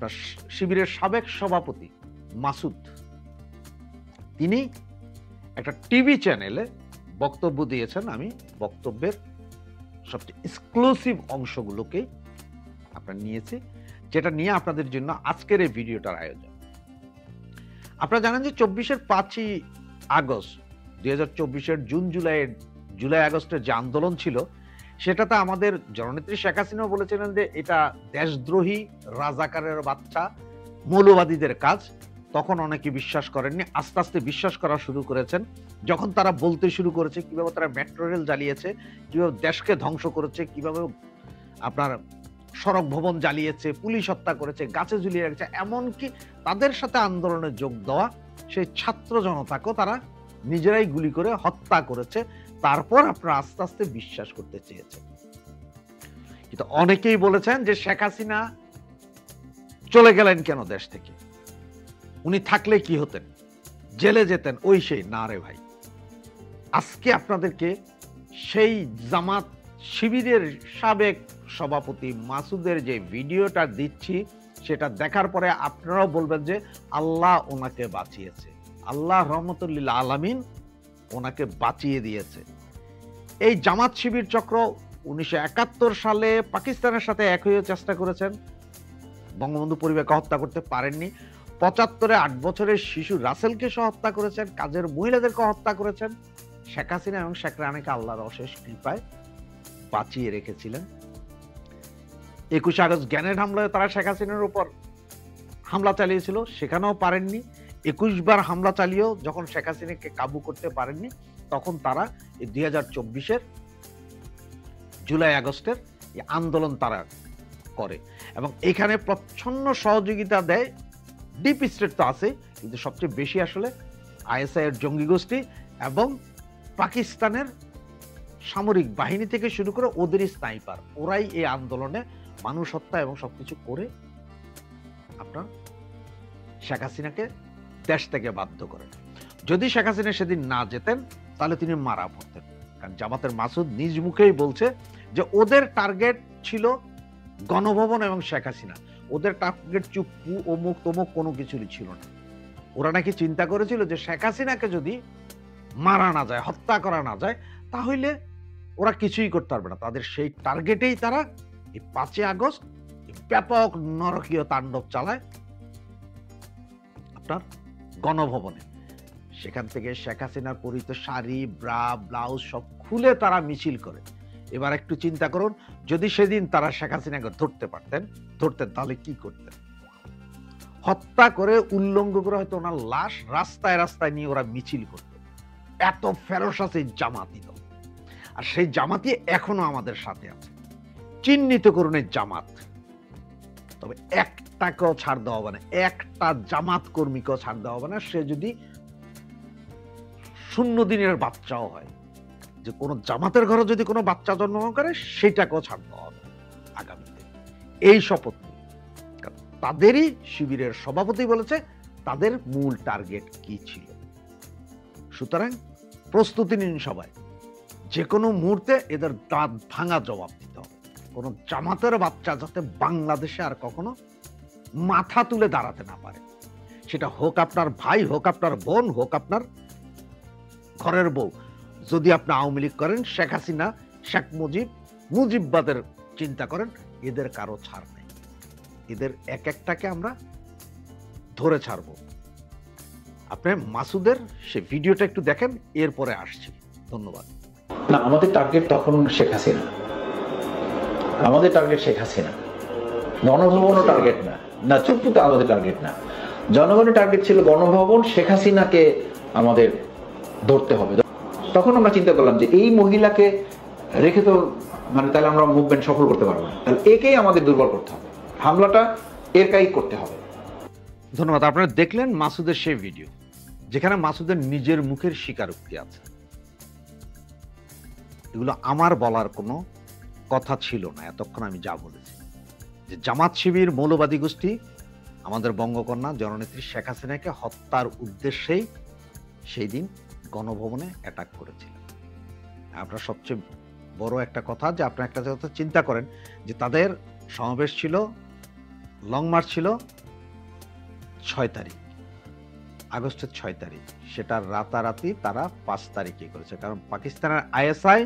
আপনার শিবিরের সাবেক সভাপতি মাসুদ, তিনি একটা টিভি চ্যানেলে বক্তব্য দিয়েছেন। আমি বক্তব্যের সবচেয়ে এক্সক্লুসিভ অংশগুলোকেই আপনার নিয়েছি, যেটা নিয়ে আপনাদের জন্য আজকের এই ভিডিওটার আয়োজন। আপনারা জানেন যে 5ই আগস্ট 2024 জুলাই আগস্টের যে আন্দোলন ছিল, সেটাতে আমাদের জননেত্রী শেখ হাসিনাও বলেছিলেন যে এটা দেশদ্রোহী, রাজাকারের বাচ্চা, মৌলবাদীদের কাজ। তখন অনেকে বিশ্বাস করেননি, আস্তে আস্তে বিশ্বাস করা শুরু করেছেন যখন তারা বলতে শুরু করেছে কিভাবে তারা মেট্রো রেল জ্বালিয়েছে, কিভাবে দেশকে ধ্বংস করেছে, কিভাবে আপনার সড়ক ভবন জ্বালিয়েছে, পুলিশ হত্যা করেছে, গাছে ঝুলিয়ে রেখেছে, এমনকি তাদের সাথে আন্দোলনে যোগ দেওয়া সেই ছাত্র জনতাকেও তারা নিজেরাই গুলি করে হত্যা করেছে। তারপর আপনারা আস্তে আস্তে বিশ্বাস করতে চেয়েছেন। কিন্তু অনেকেই বলেছেন যে শেখ হাসিনা চলে গেলেন কেন দেশ থেকে, উনি থাকলে কি হতেন, জেলে যেতেন, ওই সেই। না রে ভাই, আজকে আপনাদেরকে সেই জামাত শিবিরের সাবেক সভাপতি মাসুদের যে ভিডিওটা দিচ্ছি, সেটা দেখার পরে আপনারাও বলবেন যে আল্লাহ ওনাকে বাঁচিয়েছে, আল্লাহ রহমতুল্লিল আলামিন ওনাকে বাঁচিয়ে দিয়েছে। এই জামাত শিবির চক্র 1971 সালে পাকিস্তানের সাথে এক হয়ে চেষ্টা করেছেন, বঙ্গবন্ধু পরিবারকে হত্যা করতে পারেননি। 75-এ 8 বছরের শিশু রাসেলকে সহ হত্যা করেছেন, কাজের মহিলাদেরকে হত্যা করেছেন। শেখ হাসিনা এবং শেখ রানীকে আল্লাহর অশেষ কৃপায় বাঁচিয়ে রেখেছিলেন। 21 আগস্ট গ্রেনেড হামলায় তারা শেখ হাসিনার উপর হামলা চালিয়েছিল, সেখানেও পারেননি। 21 বার হামলা চালিয়েও যখন শেখ হাসিনাকে কাবু করতে পারেননি, তখন তারা এই 2024-এর জুলাই আগস্টের এই আন্দোলন তারা করে এবং এখানে প্রচ্ছন্ন সহযোগিতা দেয় ডিপ স্টেট তো আছে, কিন্তু সবচেয়ে বেশি আসলে আইএসআই এর জঙ্গি গোষ্ঠী এবং পাকিস্তানের সামরিক বাহিনী থেকে শুরু করে ওদেরই স্নাইপার, ওরাই এই আন্দোলনে মানুষ হত্যা এবং সবকিছু করে আপনার শেখ হাসিনাকে দেশ থেকে বাধ্য করেন। যদি শেখ হাসিনা সেদিন না যেতেন তাহলে তিনি মারা পড়তেন, কারণ জামাতের মাসুদ নিজ মুখেই বলছে যে ওদের টার্গেট ছিল গণভবন এবং শেখ হাসিনা, ওদের টার্গেট চুপ্পু অমুক তমুক কোনো কিছুই ছিল না। ওরা নাকি চিন্তা করেছিল যে শেখ হাসিনাকে যদি মারা না যায়, হত্যা করা না যায়, তাহলে ওরা কিছুই করতে পারবে না। তাদের সেই টার্গেটেই তারা এই 5ই আগস্ট ব্যাপক নরকীয় তাণ্ডব চালায় আপনার গণভবনে। সেখান থেকে শেখ হাসিনার পরিহিত শাড়ি, ব্রা, ব্লাউজ সব খুলে তারা মিছিল করে। এবার একটু চিন্তা করুন, যদি সেদিন তারা শেখ হাসিনাকে ধরতেন তাহলে কি করতেন? হত্যা করে উল্লঙ্ঘ করে হয়তো ওনার লাশ রাস্তায় রাস্তায় নিয়ে ওরা মিছিল করত। এত ফেরোসাস এই জামাতি দল, আর সেই জামাতি এখনো আমাদের সাথে আছে। চিহ্নিত করুন এই জামাত, তবে একটাকেও ছাড় দেওয়া হবে না, একটা জামাত কর্মীকেও ছাড় দেওয়া হবে না। সে যদি 0 দিনের বাচ্চাও হয়, যে কোনো জামাতের ঘরে যদি কোনো বাচ্চা জন্মগ্রহণ করে, সেটাকেও ছাড় দেওয়া হবে আগামীতে। এই শপথ তাদেরই শিবিরের সভাপতি বলেছে তাদের মূল টার্গেট কি ছিল। সুতরাং প্রস্তুতি নিন সবাই, যে কোনো মুহূর্তে এদের দাঁত ভাঙা জবাব দিতে হবে। কোন জামাতের বাচ্চা যাতে বাংলাদেশে আর কখনো মাথা তুলে দাঁড়াতে না পারে, সেটা হোক আপনার ভাই, হোক আপনার বোন, হোক আপনার ঘরের বউ। যদি আপনি আওয়ামী লীগ করেন, শেখ হাসিনা, শেখ মুজিববাদের চিন্তা করেন, এদের কারো ছাড় নেই। এদের এক একটাকে আমরা ধরে ছাড়ব। আপনি মাসুদের সে ভিডিওটা একটু দেখেন, এরপরে আসছি। ধন্যবাদ। না, আমাদের টার্গেট তখন শেখ হাসিনা, আমাদের টার্গেট শেখ হাসিনা। গণভবনও টার্গেট না, না চুপ্পুতে আমাদের টার্গেট না। জনগণের টার্গেট ছিল গণভবন, শেখ হাসিনাকে আমাদের ধরতে হবে। তখন আমরা চিন্তা করলাম যে এই মহিলাকে রেখে তো তাহলে আমরা মুভমেন্ট সফল করতে পারবো না, তাহলে একেই আমাদের দুর্বল করতে হবে, হামলাটা এর কাই করতে হবে। ধন্যবাদ। আপনারা দেখলেন মাসুদের সেই ভিডিও, যেখানে মাসুদের নিজের মুখের স্বীকারোক্তি আছে। এগুলো আমার বলার কোনো কথা ছিল না এতক্ষণ আমি যা বলেছি, যে জামাত শিবির মৌলবাদী গোষ্ঠী আমাদের বঙ্গকন্যা জননেত্রী শেখ হাসিনাকে হত্যার উদ্দেশ্যেই সেই দিন গণভবনে অ্যাটাক করেছিল। আপনার সবচেয়ে বড় একটা কথা যে আপনার একটা কথা চিন্তা করেন যে তাদের সমাবেশ ছিল লং মার্চ ছিল 6 তারিখ, আগস্টের 6 তারিখ। সেটা রাতারাতি তারা 5 তারিখে করেছে, কারণ পাকিস্তানের আইএসআই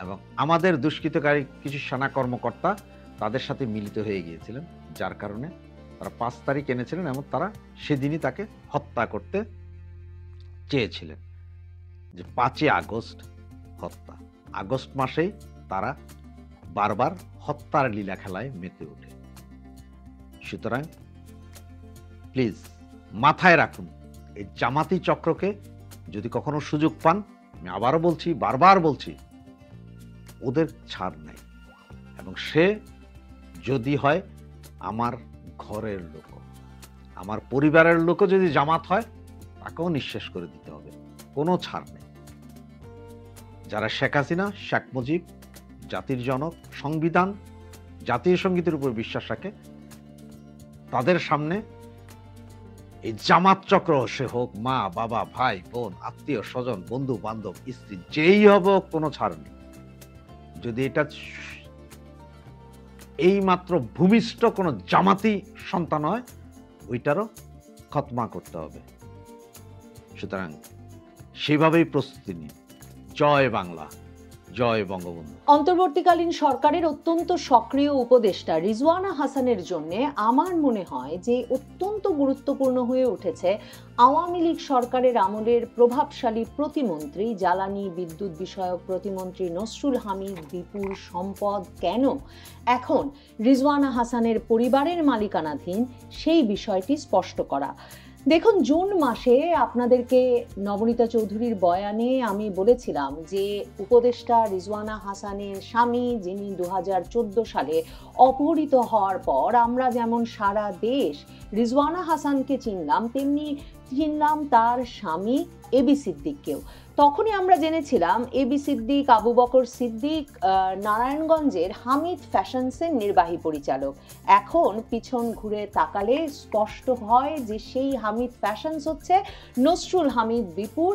এবং আমাদের দুষ্কৃতকারী কিছু সেনা কর্মকর্তা তাদের সাথে মিলিত হয়ে গিয়েছিলেন, যার কারণে তারা 5 তারিখ এনেছিলেন এবং তারা সেদিনই তাকে হত্যা করতে চেয়েছিলেন। যে 5 আগস্ট হত্যা, আগস্ট মাসেই তারা বারবার হত্যার লীলা খেলায় মেতে ওঠে। সুতরাং প্লিজ মাথায় রাখুন, এই জামাতি চক্রকে যদি কখনো সুযোগ পান, আমি আবারও বলছি, বারবার বলছি, ওদের ছাড় নাই। এবং সে যদি হয় আমার ঘরের লোক, আমার পরিবারের লোকও যদি জামাত হয়, তাকেও নিঃশেষ করে দিতে হবে, কোনো ছাড় নেই। যারা শেখ হাসিনা, শেখ মুজিব, জাতির জনক, সংবিধান, জাতীয় সঙ্গীতের উপর বিশ্বাস রাখে, তাদের সামনে এই জামাত চক্র, সে হোক মা, বাবা, ভাই, বোন, আত্মীয় স্বজন, বন্ধু বান্ধব, স্ত্রী, যেই হবে কোনো ছাড় নেই। যদি এটা এই মাত্র ভূমিষ্ঠ কোনো জামাতি সন্তান হয়, ওইটারও খতমা করতে হবে। সুতরাং সেভাবেই প্রস্তুতি নিন। জয় বাংলা, জয় বঙ্গবন্ধু। অন্তর্বর্তীকালীন সরকারের অত্যন্ত সক্রিয় উপদেষ্টা রিজওয়ানা হাসানের জন্য আমার মনে হয় যে অত্যন্ত গুরুত্বপূর্ণ হয়ে উঠেছে আওয়ামী লীগ সরকারের আমলের প্রভাবশালী প্রতিমন্ত্রী, জ্বালানি বিদ্যুৎ বিষয়ক প্রতিমন্ত্রী নসরুল হামিদ বিপুল সম্পদ কেন এখন রিজওয়ানা হাসানের পরিবারের মালিকানাধীন, সেই বিষয়টি স্পষ্ট করা। দেখুন, জুন মাসে আপনাদেরকে নবনীতা চৌধুরীর বয়ানে আমি বলেছিলাম যে উপদেষ্টা রিজওয়ানা হাসানের স্বামী, যিনি 2014 সালে অপহৃত হওয়ার পর আমরা যেমন সারা দেশ রিজওয়ানা হাসানকে চিনলাম, তেমনি চিনলাম তার স্বামী এবি সিদ্দিককেও। তখনই আমরা জেনেছিলাম এবি সিদ্দিক, আবু বকর সিদ্দিক নারায়ণগঞ্জের হামিদ ফ্যাশনসের নির্বাহী পরিচালক। এখন পিছন ঘুরে তাকালে স্পষ্ট হয় যে সেই হামিদ ফ্যাশনস হচ্ছে নসরুল হামিদ বিপুর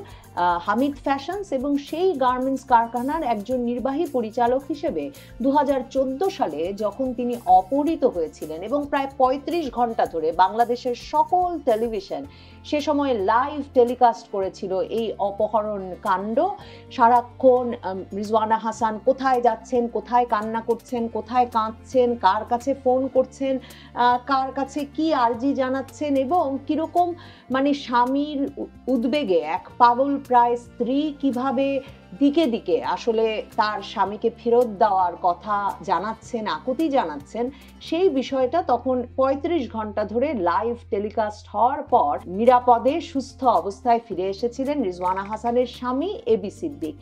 হামিদ ফ্যাশনস, এবং সেই গার্মেন্টস কারখানার একজন নির্বাহী পরিচালক হিসেবে 2014 সালে যখন তিনি অপহৃত হয়েছিলেন এবং প্রায় 35 ঘন্টা ধরে বাংলাদেশের সকল টেলিভিশন সে সময় লাইভ টেলিকাস্ট করেছিল এই অপহরণ কাণ্ড। সারাক্ষণ রিজওয়ানা হাসান কোথায় যাচ্ছেন, কোথায় কান্না করছেন, কোথায় কাঁদছেন, কার কাছে ফোন করছেন, কার কাছে কি আর্জি জানাচ্ছেন, এবং কিরকম মানে স্বামীর উদ্বেগে এক পাগল প্রায় স্ত্রী কিভাবে দিকে দিকে আসলে তার স্বামীকে ফেরত দেওয়ার কথা জানাচ্ছেন, আকুতি জানাচ্ছেন, সেই বিষয়টা তখন 35 ঘন্টা ধরে লাইভ টেলিকাস্ট হওয়ার পর নিরাপদে সুস্থ অবস্থায় ফিরে এসেছিলেন রিজওয়ানা হাসানের স্বামী এবি সিদ্দিক।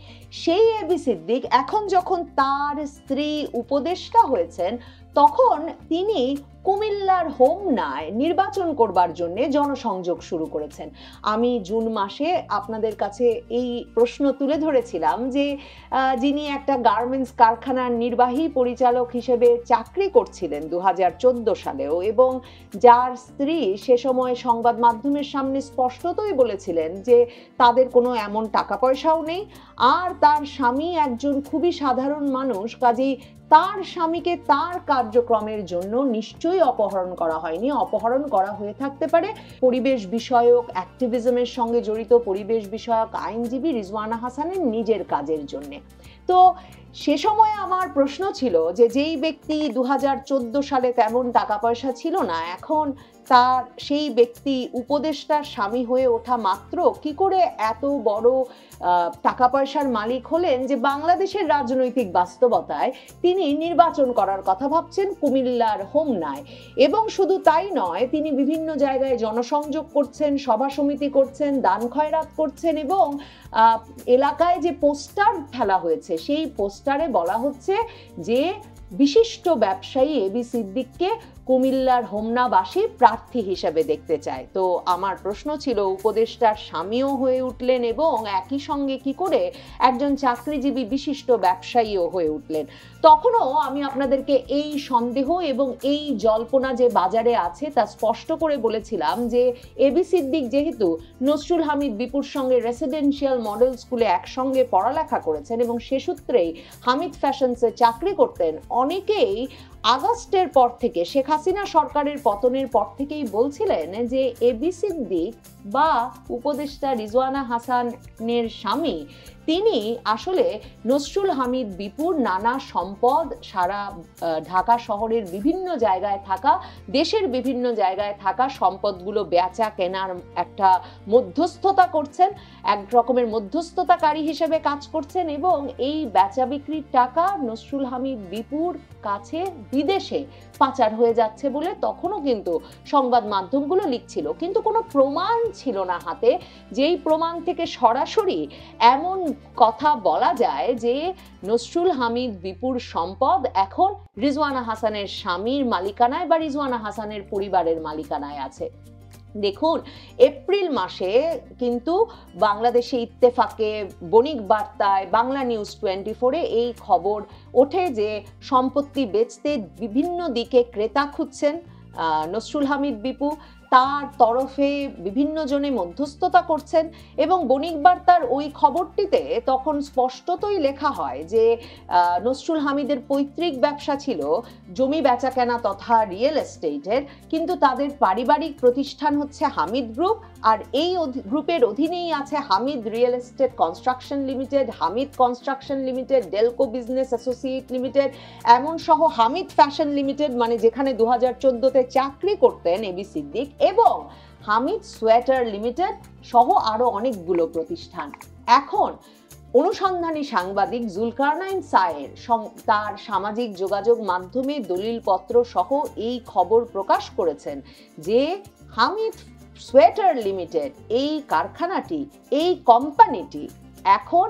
সেই এবি সিদ্দিক এখন যখন তার স্ত্রী উপদেষ্টা হয়েছেন, তখন তিনি কুমিল্লার হোমনায় নির্বাচন করবার জন্য জনসংযোগ শুরু করেছেন। আমি জুন মাসে আপনাদের কাছে এই প্রশ্ন তুলে ধরেছিলাম যে যিনি একটা গার্মেন্টস কারখানার নির্বাহী পরিচালক হিসেবে চাকরি করছিলেন 2014 সালেও, এবং যার স্ত্রী সে সময় সংবাদ মাধ্যমের সামনে স্পষ্টতই বলেছিলেন যে তাদের কোনো এমন টাকা পয়সাও নেই, আর তার স্বামী একজন খুবই সাধারণ মানুষ, কাজেই তার স্বামীকে তার কার্যক্রমের জন্য নিশ্চয়ই অপহরণ করা হয়নি। অপহরণ করা হয়ে থাকতে পারে পরিবেশ বিষয়ক অ্যাক্টিভিজমের সঙ্গে জড়িত পরিবেশ বিষয়ক আইনজীবী রিজওয়ানা হাসানের নিজের কাজের জন্য। তো সে সময় আমার প্রশ্ন ছিল যে যেই ব্যক্তি 2014 সালে তেমন টাকা পয়সা ছিল না, এখন তার সেই ব্যক্তি উপদেষ্টার স্বামী হয়ে ওঠা মাত্র কি করে এত বড় টাকা পয়সার মালিক হলেন যে বাংলাদেশের রাজনৈতিক বাস্তবতায় তিনি নির্বাচন করার কথা ভাবছেন কুমিল্লার হোমনায়। এবং শুধু তাই নয়, তিনি বিভিন্ন জায়গায় জনসংযোগ করছেন, সভা সমিতি করছেন, দান খয়রাত করছেন, এবং এলাকায় যে পোস্টার ফেলা হয়েছে সেই পোস্টারে বলা হচ্ছে যে বিশিষ্ট ব্যবসায়ী এবি সিদ্দিককে কুমিল্লার হোমনাবাসী প্রার্থী হিসেবে দেখতে চায়। তো আমার প্রশ্ন ছিল, উপদেষ্টার স্বামীও হয়ে উঠলেন এবং একই সঙ্গে কি করে একজন চাকরিজীবী বিশিষ্ট ব্যবসায়ীও হয়ে উঠলেন? তখনও আমি আপনাদেরকে এই সন্দেহ এবং এই জল্পনা যে বাজারে আছে তা স্পষ্ট করে বলেছিলাম যে এবি সিদ্দিক যেহেতু নসরুল হামিদ বিপুর সঙ্গে রেসিডেন্সিয়াল মডেল স্কুলে একসঙ্গে পড়ালেখা করেছেন এবং সে সূত্রেই হামিদ ফ্যাশনসে চাকরি করতেন, অনেকেই আগস্টের পর থেকে, শেখ হাসিনা সরকারের পতনের পর থেকেই বলছিলেন যে এবি সিদ্দিক বা উপদেষ্টা রিজওয়ানা হাসানের স্বামী তিনি আসলে নসরুল হামিদ বিপুর নানা সম্পদ সারা ঢাকা শহরের বিভিন্ন জায়গায় থাকা, দেশের বিভিন্ন জায়গায় থাকা সম্পদগুলো বেচা কেনার একটা মধ্যস্থতা করছেন, এক রকমের মধ্যস্থতাকারী হিসেবে কাজ করছেন, এবং এই বেচা বিক্রির টাকা নসরুল হামিদ বিপুর কাছে বিদেশে পাচার হয়ে যাচ্ছে বলে তখনও কিন্তু সংবাদ মাধ্যমগুলো লিখছিল, কিন্তু কোনো প্রমাণ ছিল না হাতে যেই প্রমাণ থেকে সরাসরি এমন কথা বলা যায় যে নসরুল হামিদ বিপুর সম্পদ এখন রিজওয়ানা হাসানের স্বামীর মালিকানায় বা রিজওয়ানা হাসানের পরিবারের মালিকানায় আছে। দেখুন, এপ্রিল মাসে কিন্তু বাংলাদেশে ইত্তেফাকে, বণিক বার্তায়, বাংলা নিউজ 24-এ এই খবর ওঠে যে সম্পত্তি বেচতে বিভিন্ন দিকে ক্রেতা খুঁজছেন নসরুল হামিদ বিপু, তার তরফে বিভিন্ন জনে মধ্যস্থতা করছেন, এবং বণিক বার্তার ওই খবরটিতে তখন স্পষ্টতই লেখা হয় যে নসরুল হামিদের পৈতৃক ব্যবসা ছিল জমি বেচাকেনা তথা রিয়েল এস্টেটের, কিন্তু তাদের পারিবারিক প্রতিষ্ঠান হচ্ছে হামিদ গ্রুপ, আর এই গ্রুপের অধীনেই আছে Hamid real estate construction limited, Hamid construction limited, Delco business associate limited, এমন সহ হামিদ ফ্যাশন লিমিটেড, মানে যেখানে 2014-তে চাকরি করতেন এবি সিদ্দিক, এবং হামিদ সোয়েটার লিমিটেড সহ আরো অনেকগুলো প্রতিষ্ঠান। এখন অনুসন্ধানী সাংবাদিক জুলকারনাইন সায়ের তার সামাজিক যোগাযোগ মাধ্যমে দলিলপত্র সহ এই খবর প্রকাশ করেছেন যে হামিদ সোয়েটার লিমিটেড, এই কারখানাটি, এই কোম্পানিটি এখন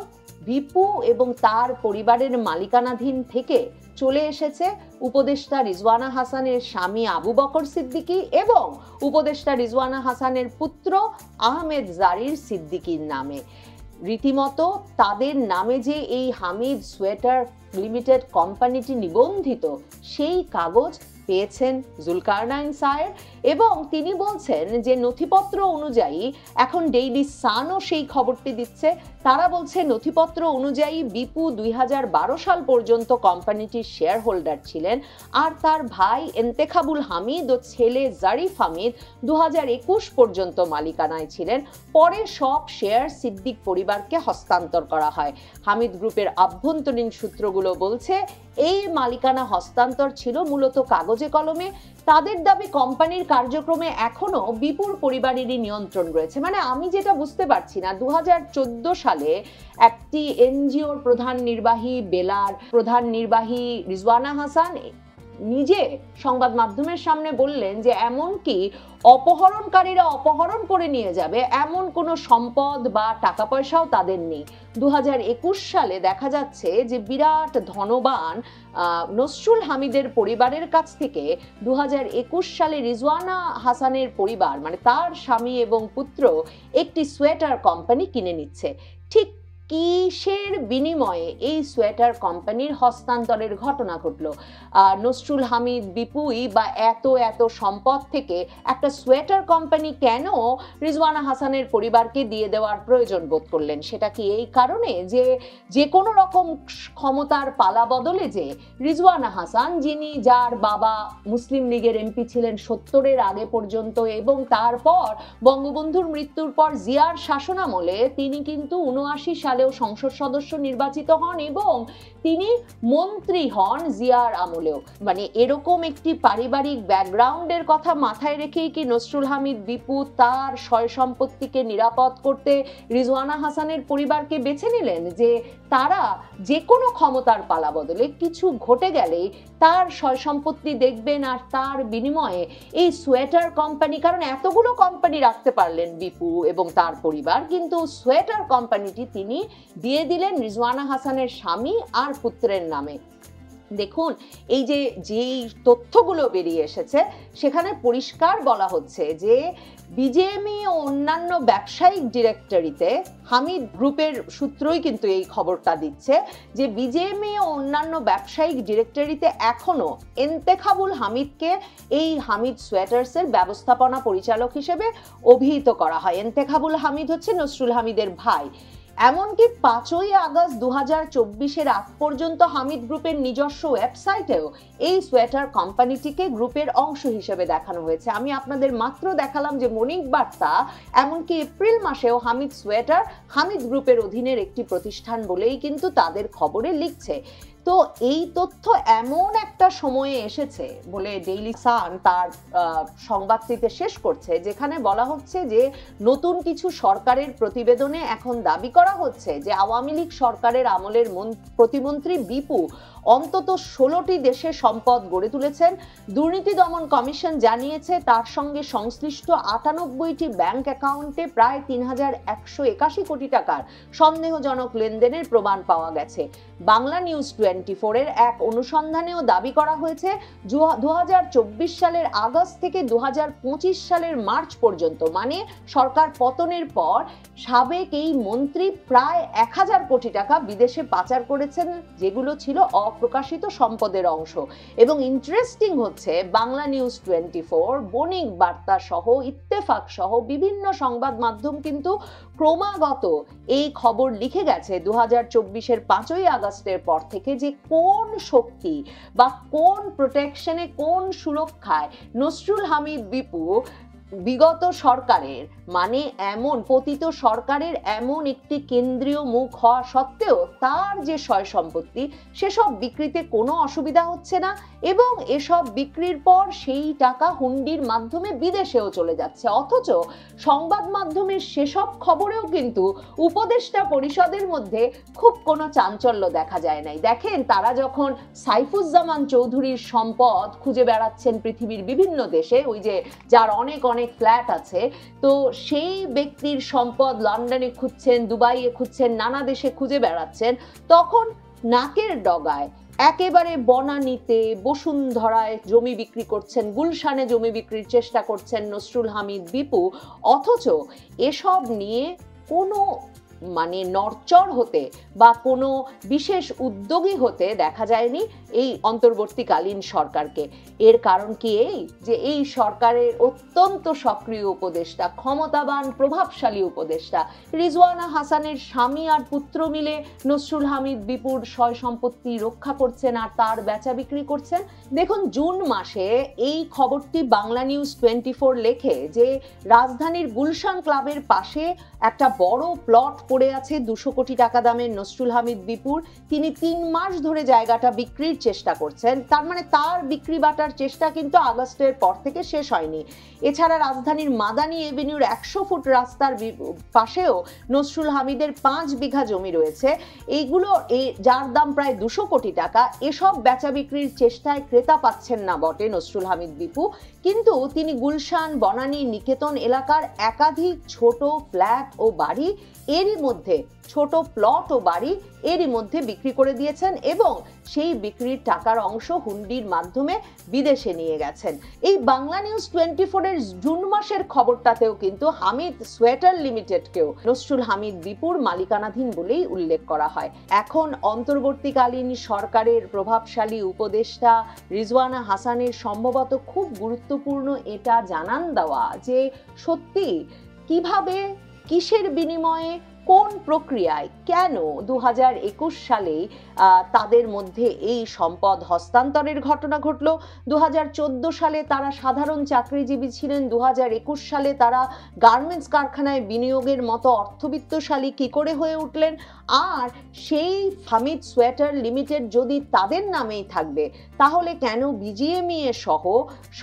বিপু এবং তার পরিবারের মালিকানাধীন থেকে চলে এসেছে উপদেষ্টা রিজওয়ানা হাসানের স্বামী আবু বকর সিদ্দিকী এবং উপদেষ্টা রিজওয়ানা হাসানের পুত্র আহমেদ জারির সিদ্দিকীর নামে। রীতিমতো তাদের নামে যে এই হামিদ সোয়েটার লিমিটেড কোম্পানিটি নিবন্ধিত, সেই কাগজ পেয়েছেন জুলকারনাইন সায়ের, এবং তিনি বলছেন যে নথিপত্র অনুযায়ী, এখন ডেইলি সানও সেই খবরটি দিচ্ছে, তারা বলছে নথিপত্র অনুযায়ী বিপু 2012 সাল পর্যন্ত কোম্পানিটির শেয়ার হোল্ডার ছিলেন, আর তার ভাই এন্তেখাবুল হামিদ ও ছেলে জারিফ হামিদ 2021 পর্যন্ত মালিকানায় ছিলেন। পরে সব শেয়ার সিদ্দিক পরিবারকে হস্তান্তর করা হয়। হামিদ গ্রুপের আভ্যন্তরীণ সূত্রগুলো বলছে এই মালিকানা হস্তান্তর ছিল মূলত কাগজে কলমে। তাদের দাবি কোম্পানির কার্যক্রমে এখনো বিপুর পরিবারেরই নিয়ন্ত্রণ রয়েছে। মানে আমি যেটা বুঝতে পারছি না, 2014 সালে একটি এনজিওর প্রধান নির্বাহী বেলার প্রধান নির্বাহী রিজওয়ানা হাসান নিজে সংবাদ মাধ্যমের সামনে বললেন যে এমনকি অপহরণকারীরা অপহরণ করে নিয়ে যাবে এমন কোনো সম্পদ বা টাকা পয়সাও তাদের নেই। 2021 সালে দেখা যাচ্ছে যে বিরাট ধনবান নসরুল হামিদের পরিবারের কাছ থেকে 2021 সালে রিজওয়ানা হাসানের পরিবার, মানে তার স্বামী এবং পুত্র, একটি সোয়েটার কোম্পানি কিনে নিচ্ছে। ঠিক কিসের বিনিময়ে এই সোয়েটার কোম্পানির হস্তান্তরের ঘটনা ঘটলো? নসরুল হামিদ বিপুই বা এত সম্পদ থেকে একটা সোয়েটার কোম্পানি কেন রিজওয়ানা হাসানের পরিবারকে দিয়ে দেওয়ার প্রয়োজন বোধ করলেন? সেটা কি এই কারণে যে কোনো রকম ক্ষমতার পালা বদলে যে রিজওয়ানা হাসান, যার বাবা মুসলিম লীগের এমপি ছিলেন 70-এর আগে পর্যন্ত, এবং তারপর বঙ্গবন্ধুর মৃত্যুর পর জিয়ার শাসনামলে তিনি কিন্তু 79 সালে সংসদ সদস্য নির্বাচিত হন এবং তিনি মন্ত্রী হন জিয়ার আমলেও, মানে এরকম একটি পারিবারিক ব্যাকগ্রাউন্ডের কথা মাথায় রেখেই কি নসরুল হামিদ বিপু তার সয় সম্পত্তিকে নিরাপদ করতে রিজওয়ানা হাসানের পরিবারকে বেছে নিলেন যে তারা যে কোনো ক্ষমতার পালা বদলে কিছু ঘটে গেলেই তার সয় সম্পত্তি দেখবেন, আর তার বিনিময়ে এই সোয়েটার কোম্পানি, কারণ এতগুলো কোম্পানি রাখতে পারলেন বিপু এবং তার পরিবার, কিন্তু সোয়েটার কোম্পানিটি তিনি দিয়ে দিলেন রিজওয়ানা হাসানের স্বামী আর পুত্রের নামে। দেখুন, এই যেই তথ্যগুলো বেরিয়ে এসেছে সেখানে পরিষ্কার বলা হচ্ছে যে বিজেএমই ও অন্যান্য ব্যবসায়িক ডিরেক্টরিতে, হামিদ গ্রুপের সূত্রই কিন্তু এই খবরটা দিচ্ছে যে বিজেএমই ও অন্যান্য ব্যবসায়িক ডিরেক্টরিতে এখনো এন্তেখাবুল হামিদকে এই হামিদ সোয়েটার্সের ব্যবস্থাপনা পরিচালক হিসেবে অভিহিত করা হয়। এন্তেখাবুল হামিদ হচ্ছে নসরুল হামিদের ভাই। এমনকি 5ই আগস্ট 2024-এর আগ পর্যন্ত হামিদ গ্রুপের নিজস্ব ওয়েবসাইটেও এই সোয়েটার কোম্পানিটিকে গ্রুপের অংশ হিসেবে দেখানো হয়েছে। আমি আপনাদের মাত্র দেখালাম যে মর্নিং বার্তা এমনকি এপ্রিল মাসেও হামিদ সোয়েটার হামিদ গ্রুপের অধীনের একটি প্রতিষ্ঠান বলেই কিন্তু তাদের খবরে লিখছে। তো এই তথ্য এমন একটা সময়ে এসেছে বলে ডেইলি সান তার সংবাদটিতে শেষ করছে, যেখানে বলা হচ্ছে যে নতুন কিছু সরকারের প্রতিবেদনে এখন দাবি করা হচ্ছে যে আওয়ামী লীগ সরকারের আমলের প্রতিমন্ত্রী বিপু অন্তত 16টি দেশে সম্পদ গড়ে তুলেছেন। দুর্নীতি দমন কমিশন জানিয়েছে তার সঙ্গে সংশ্লিষ্ট 98টি ব্যাংক অ্যাকাউন্টে প্রায় 3181 কোটি টাকার সন্দেহজনক লেনদেনের প্রমাণ পাওয়া গেছে। বাংলা নিউজ 24-এর এক অনুসন্ধানেও দাবি করা হয়েছে 2024 সালের আগস্ট থেকে 2025 সালের মার্চ পর্যন্ত, মানে সরকার পতনের পর সাবেক এই মন্ত্রী প্রায় 1000 কোটি টাকা বিদেশে পাচার করেছেন, যেগুলো ছিল অপ্রকাশিত সম্পদের অংশ। এবং ইন্টারেস্টিং হচ্ছে বাংলা নিউজ 24, বণিক বার্তা সহ ইত্তেফাক সহ বিভিন্ন সংবাদ মাধ্যম কিন্তু ক্রমাগত এই খবর লিখে গেছে 2024-এর 5ই আগস্টের পর থেকে যে কোন শক্তি বা কোন প্রোটেকশনে, কোন সুরক্ষায় নসরুল হামিদ বিপু বিগত সরকারের, মানে এমন পতিত সরকারের এমন একটি কেন্দ্রীয় মুখ হওয়া সত্ত্বেও তার যে সয় সম্পত্তি সেসব বিক্রিতে কোনো অসুবিধা হচ্ছে না, এবং এসব বিক্রির পর সেই টাকা হুন্ডির মাধ্যমে বিদেশেও চলে যাচ্ছে। অথচ সংবাদ মাধ্যমের সেসব খবরেও কিন্তু উপদেষ্টা পরিষদের মধ্যে খুব কোনো চাঞ্চল্য দেখা যায় নাই। দেখেন, তারা যখন সাইফুজ্জামান চৌধুরীর সম্পদ খুঁজে বেড়াচ্ছেন পৃথিবীর বিভিন্ন দেশে, ওই যে যার অনেক অনেক ফ্ল্যাট আছে, তো সেই ব্যক্তির সম্পদ লন্ডনে খুঁজছেন, দুবাইয়ে খুঁজছেন, নানা দেশে খুঁজে বেড়াচ্ছেন, তখন নাকের ডগায় একেবারে বনানীতে বসুন্ধরায় জমি বিক্রি করছেন, গুলশানে জমি বিক্রির চেষ্টা করছেন নসরুল হামিদ বিপু। অথচ এসব নিয়ে কোনো নড়চড় হতে বা কোনো বিশেষ উদ্যোগী হতে দেখা যায়নি এই অন্তর্বর্তীকালীন সরকারকে। এর কারণ কি এই যে এই সরকারের অত্যন্ত সক্রিয় উপদেষ্টা, ক্ষমতাবান প্রভাবশালী উপদেষ্টা রিজওয়ানা হাসানের স্বামী আর পুত্র মিলে নসরুল হামিদ বিপুর সয় সম্পত্তি রক্ষা করছেন আর তার বেচা বিক্রি করছেন। দেখুন, জুন মাসে এই খবরটি বাংলা নিউজ 24 লেখে যে রাজধানীর গুলশান ক্লাবের পাশে একটা বড় প্লট পড়ে আছে 200 কোটি টাকা দামের নসরুল হামিদ বিপুর। তিনি 3 মাস ধরে জায়গাটা বিক্রির চেষ্টা করছেন, তার মানে তার বিক্রি বাটার চেষ্টা কিন্তু আগস্টের পর থেকে শেষ হয়নি। এছাড়া রাজধানীর মাদানী এভিনিউর 100 ফুট রাস্তার পাশেও নসরুল হামিদের 5 বিঘা জমি রয়েছে, এইগুলো যার দাম প্রায় 200 কোটি টাকা। এসব বেচা বিক্রির চেষ্টায় ক্রেতা পাচ্ছেন না বটে নসরুল হামিদ বিপু, কিন্তু তিনি গুলশান, বনানী, নিকেতন এলাকার একাধিক ছোট ফ্ল্যাট ও বাড়ি এরই মধ্যে ছোট প্লট ও বাড়ি এরই মধ্যে বিক্রি করে দিয়েছেন এবং সেই বিক্রির টাকার অংশ হুন্ডির মাধ্যমে বিদেশে নিয়ে গেছেন। এই বাংলা নিউজ 24-এর জুন মাসের খবরটাতেও কিন্তু হামিদ সোয়েটার লিমিটেডকেও নসরুল হামিদ বিপুর মালিকানাধীন বলেই উল্লেখ করা হয়। এখন অন্তর্বর্তীকালীন সরকারের প্রভাবশালী উপদেষ্টা রিজওয়ানা হাসানের সম্ভবত খুব গুরুত্বপূর্ণ এটা জানান দেওয়া যে সত্যি কিভাবে, কিসের বিনিময়ে, কোন প্রক্রিয়ায়, কেন 2021 সালেই তাদের মধ্যে এই সম্পদ হস্তান্তরের ঘটনা ঘটল। 2014 সালে তারা সাধারণ চাকরিজীবী ছিলেন, 2021 সালে তারা গার্মেন্টস কারখানায় বিনিয়োগের মতো অর্থবিত্তশালী কি করে হয়ে উঠলেন। আর সেই হামিদ সোয়েটার লিমিটেড যদি তাদের নামেই থাকবে, তাহলে কেন বিজিএমইএ সহ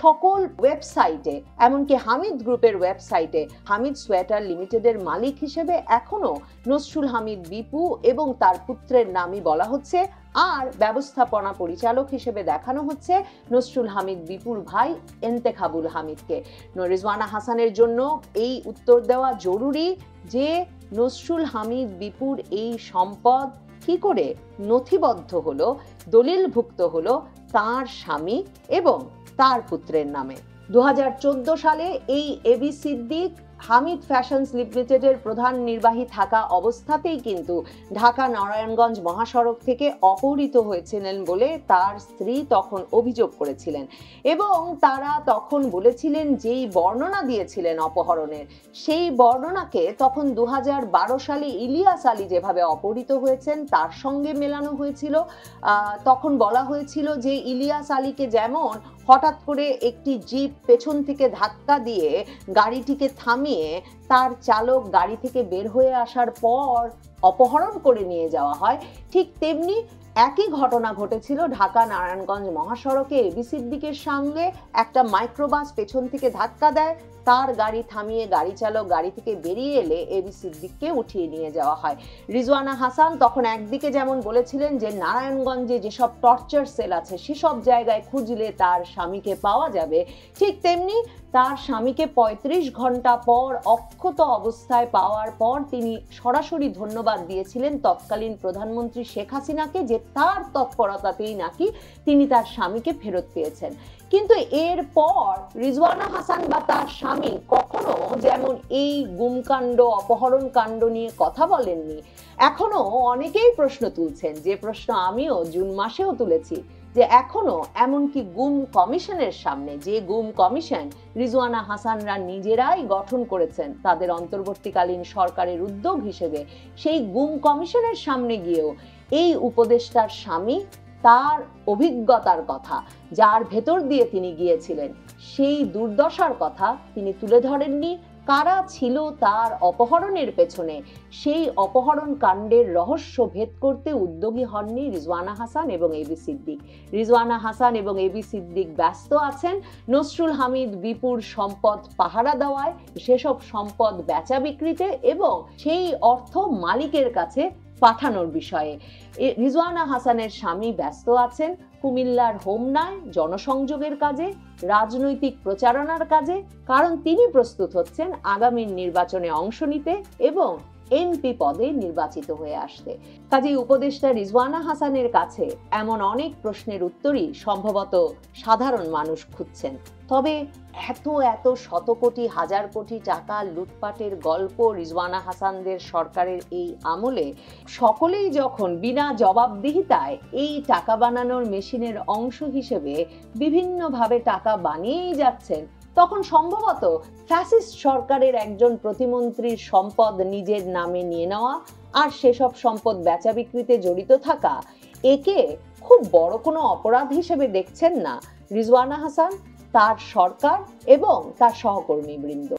সকল ওয়েবসাইটে, এমনকি হামিদ গ্রুপের ওয়েবসাইটে হামিদ সোয়েটার লিমিটেডের মালিক হিসেবে এখনো নসরুল হামিদ বিপু এবং তার পুত্রের নামই বলা হচ্ছে, আর ব্যবস্থাপনা পরিচালক হিসেবে দেখানো হচ্ছে নসরুল হামিদ বিপুর ভাই এন্তেখাবুল হামিদকে। রিজওয়ানা হাসানের জন্য এই উত্তর দেওয়া জরুরি যে নসরুল হামিদ বিপুর এই সম্পদ কি করে নথিবদ্ধ হলো, দলিলভুক্ত হলো তার স্বামী এবং তার পুত্রের নামে। 2014 সালে এই এবি সিদ্দিক হামিদ ফ্যাশনস লিমিটেডের প্রধান নির্বাহী থাকা অবস্থাতেই কিন্তু ঢাকা নারায়ণগঞ্জ মহাসড়ক থেকে অপহৃত হয়েছিলেন বলে তার স্ত্রী তখন অভিযোগ করেছিলেন এবং তারা তখন বলেছিলেন যেই বর্ণনা দিয়েছিলেন অপহরণের, সেই বর্ণনাকে তখন 2012 সালে ইলিয়াস আলী যেভাবে অপহৃত হয়েছেন তার সঙ্গে মেলানো হয়েছিল। তখন বলা হয়েছিল যে ইলিয়াস আলীকে যেমন হঠাৎ করে একটি জিপ পেছন থেকে ধাক্কা দিয়ে গাড়িটিকে থামিয়ে তার চালক গাড়ি থেকে বের হয়ে আসার পর অপহরণ করে নিয়ে যাওয়া হয়, ঠিক তেমনি একই ঘটনা ঘটেছিল ঢাকা নারায়ণগঞ্জ মহাসড়কে এবি সিদ্দিকের সঙ্গে। একটা মাইক্রোবাস পেছন থেকে ধাক্কা দেয়, তার গাড়ি থামিয়ে গাড়ি চালক গাড়ি থেকে বেরিয়ে এলে এবি সিদ্দিককে উঠিয়ে নিয়ে যাওয়া হয়। রিজওয়ানা হাসান তখন একদিকে যেমন বলেছিলেন যে নারায়ণগঞ্জে যেসব টর্চার সেল আছে সেসব জায়গায় খুঁজলে তার স্বামীকে পাওয়া যাবে, ঠিক তেমনি তার স্বামীকে 35 ঘন্টা পর অক্ষত অবস্থায় পাওয়ার পর তিনি সরাসরি ধন্যবাদ দিয়েছিলেন তৎকালীন প্রধানমন্ত্রী শেখ হাসিনাকে যে তার তৎপরতাতেই নাকি তিনি তার স্বামীকে ফেরত পেয়েছেন। কিন্তু এরপর রিজওয়ানা হাসান বা তার স্বামী কখনো যেমন এই গুমকাণ্ড অপহরণ কাণ্ড নিয়ে কথা বলেননি। এখনো অনেকেই প্রশ্ন তুলছেন, যে প্রশ্ন আমিও জুন মাসেও তুলেছি, যে এখনো এমনকি গুম কমিশনের সামনে, যে গুম কমিশন রিজওয়ানা হাসানরা নিজেরাই গঠন করেছেন তাদের অন্তর্বর্তীকালীন সরকারের উদ্যোগ হিসেবে, সেই গুম কমিশনের সামনে গিয়েও এই উপদেষ্টার স্বামী তার অভিজ্ঞতার কথা, যার ভেতর দিয়ে তিনি গিয়েছিলেন, সেই দুর্দশার কথা তিনি তুলে ধরেননি। কারা ছিল তার অপহরণের পেছনে, সেই অপহরণ কাণ্ডের রহস্য ভেদ করতে উদ্যোগী হননি রিজওয়ানা হাসান এবং এবি সিদ্দিক। রিজওয়ানা হাসান এবং এবি সিদ্দিক ব্যস্ত আছেন নসরুল হামিদ বিপুর সম্পদ পাহারা দেওয়ায়, সেসব সম্পদ বেচা বিক্রিতে এবং সেই অর্থ মালিকের কাছে পাঠানোর বিষয়ে। রিজওয়ানা হাসানের স্বামী ব্যস্ত আছেন কুমিল্লার হোমনায় জনসংযোগের কাজে, রাজনৈতিক প্রচারণার কাজে, কারণ তিনি প্রস্তুত হচ্ছেন আগামী নির্বাচনে অংশ নিতে এবং এমপি পদে নির্বাচিত হয়ে আসতে। কাজেই উপদেষ্টা রিজওয়ানা হাসানের কাছে এমন অনেক প্রশ্নের উত্তরই সম্ভবত সাধারণ মানুষ খুঁজছেন। তবে এত এত শত কোটি হাজার কোটি টাকা লুটপাটের গল্প রিজওয়ানা হাসানদের সরকারের এই আমলে সকলেই যখন বিনা জবাবদিহিতায় এই টাকা বানানোর মেশিনের অংশ হিসেবে বিভিন্নভাবে টাকা বানিয়েই যাচ্ছেন, তখন সম্ভবত ফ্যাসিস্ট সরকারের একজন প্রতিমন্ত্রীর সম্পদ নিজের নামে নিয়ে নেওয়া আর সেসব সম্পদ বেচা বিক্রিতে জড়িত থাকা, একে খুব বড় কোনো অপরাধ হিসেবে দেখছেন না রিজওয়ানা হাসান, তার সরকার এবং তার সহকর্মীবৃন্দ।